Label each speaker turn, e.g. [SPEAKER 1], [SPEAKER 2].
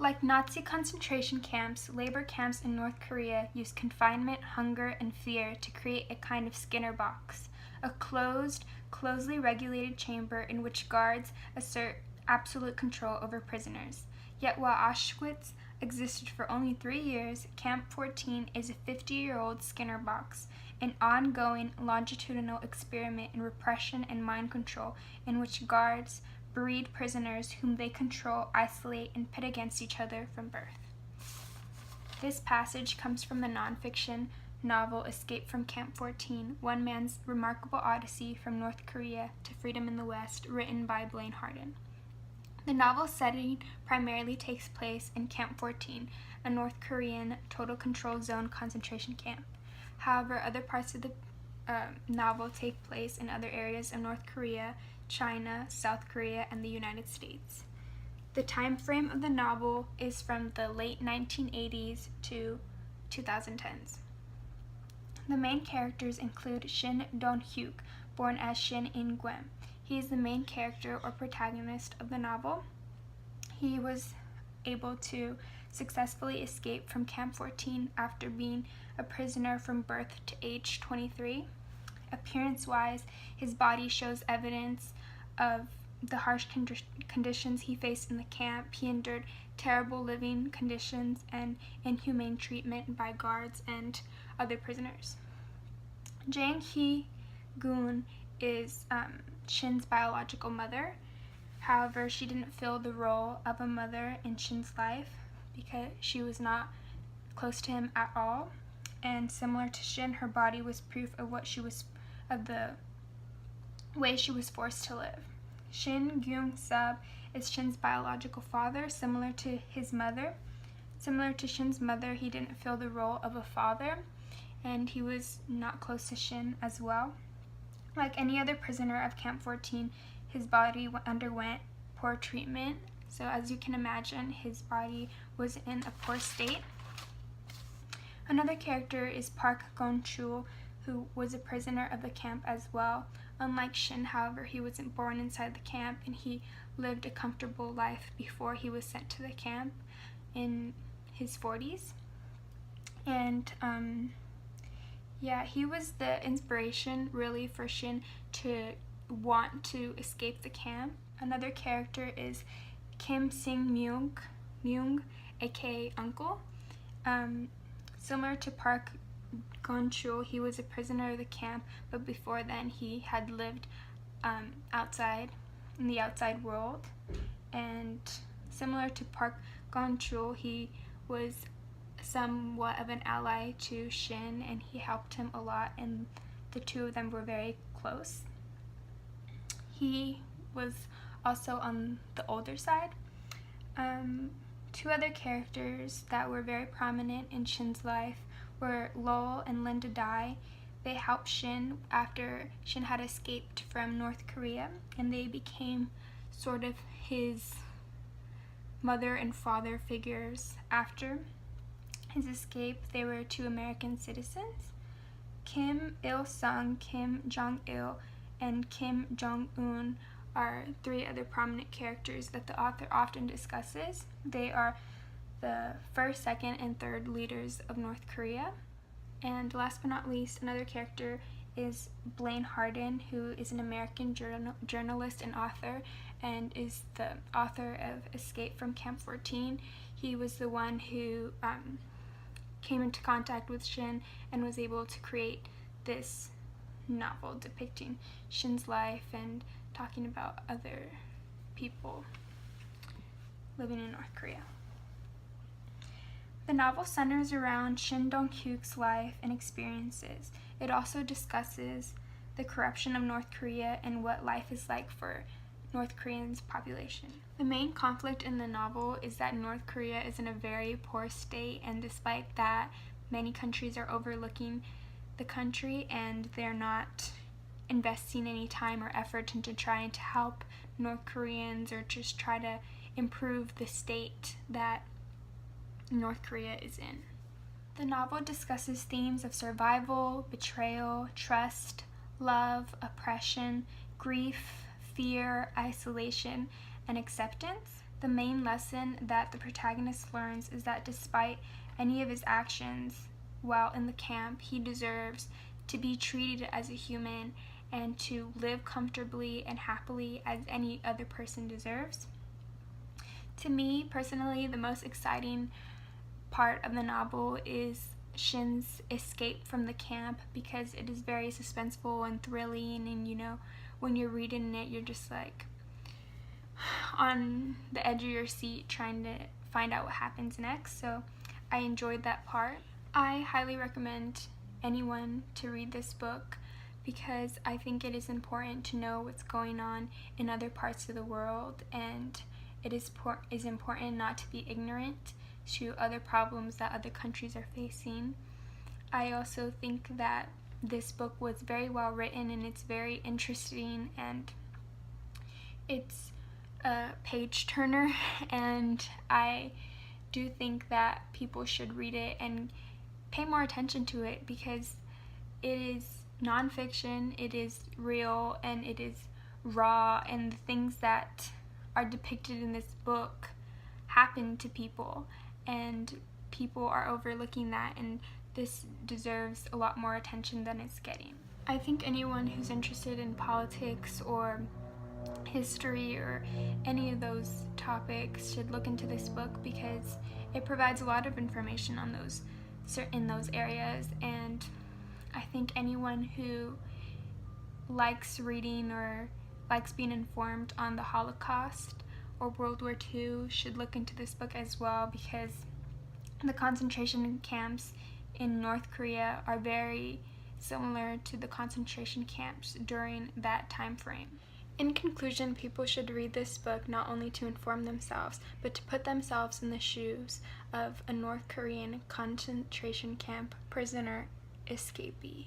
[SPEAKER 1] Like Nazi concentration camps, labor camps in North Korea used confinement, hunger, and fear to create a kind of Skinner box, a closed, closely regulated chamber in which guards assert absolute control over prisoners. Yet while Auschwitz existed for only 3 years, Camp 14 is a 50-year-old Skinner box, an ongoing longitudinal experiment in repression and mind control in which guards breed prisoners whom they control, isolate, and pit against each other from birth. This passage comes from the nonfiction novel Escape from Camp 14, One Man's Remarkable Odyssey from North Korea to Freedom in the West, written by Blaine Harden. The novel's setting primarily takes place in Camp 14, a North Korean total control zone concentration camp. However, other parts of the novel take place in other areas of North Korea, China, South Korea, and the United States. The time frame of the novel is from the late 1980s to 2010s. The main characters include Shin Dong-hyuk, born as Shin In-gwem. He is the main character or protagonist of the novel. He was able to successfully escape from Camp 14 after being a prisoner from birth to age 23. Appearance-wise, his body shows evidence of the harsh conditions he faced in the camp. He endured terrible living conditions and inhumane treatment by guards and other prisoners. Jang Hee-gun is Shin's biological mother. However, she didn't fill the role of a mother in Shin's life because she was not close to him at all. And similar to Shin, her body was proof of the way she was forced to live. Shin Gyung-sub is Shin's biological father, similar to his mother. Similar to Shin's mother, he didn't fill the role of a father, and he was not close to Shin as well. Like any other prisoner of Camp 14, his body underwent poor treatment. So as you can imagine, his body was in a poor state. Another character is Park Gon-chul, who was a prisoner of the camp as well. Unlike Shin, however, he wasn't born inside the camp, and he lived a comfortable life before he was sent to the camp in his 40s. And he was the inspiration really for Shin to want to escape the camp. Another character is Kim Sing-myung, aka Uncle. Similar to Park Gon-chul, he was a prisoner of the camp, but before then he had lived outside, in the outside world. And similar to Park Gon-chul, he was somewhat of an ally to Shin, and he helped him a lot, and the two of them were very close. He was also on the older side. Two other characters that were very prominent in Shin's life were Lol and Linda Dai. They helped Shin after Shin had escaped from North Korea, and they became sort of his mother and father figures after his escape. They were two American citizens. Kim Il-sung, Kim Jong-il, and Kim Jong-un are three other prominent characters that the author often discusses. They are the first, second, and third leaders of North Korea. And last but not least, another character is Blaine Harden, who is an American journalist and author, and is the author of Escape from Camp 14. He was the one who came into contact with Shin and was able to create this novel depicting Shin's life and talking about other people living in North Korea. The novel centers around Shin Dong-hyuk's life and experiences. It also discusses the corruption of North Korea and what life is like for North Koreans' population. The main conflict in the novel is that North Korea is in a very poor state, and despite that, many countries are overlooking the country and they're not investing any time or effort into trying to help North Koreans or just try to improve the state that North Korea is in. The novel discusses themes of survival, betrayal, trust, love, oppression, grief, fear, isolation, and acceptance. The main lesson that the protagonist learns is that despite any of his actions while in the camp, he deserves to be treated as a human and to live comfortably and happily as any other person deserves. To me, personally, the most exciting part of the novel is Shin's escape from the camp, because it is very suspenseful and thrilling, and when you're reading it, you're just like on the edge of your seat trying to find out what happens next. So I enjoyed that part. I highly recommend anyone to read this book because I think it is important to know what's going on in other parts of the world, and it is important not to be ignorant to other problems that other countries are facing. I also think that this book was very well written, and it's very interesting, and it's a page turner, and I do think that people should read it and pay more attention to it because it is nonfiction, it is real, and it is raw, and the things that are depicted in this book happen to people, and people are overlooking that, and this deserves a lot more attention than it's getting. I think anyone who's interested in politics or history or any of those topics should look into this book because it provides a lot of information on those in those areas, and I think anyone who likes reading or likes being informed on the Holocaust or World War II should look into this book as well, because the concentration camps in North Korea are very similar to the concentration camps during that time frame. In conclusion, people should read this book not only to inform themselves, but to put themselves in the shoes of a North Korean concentration camp prisoner escapee.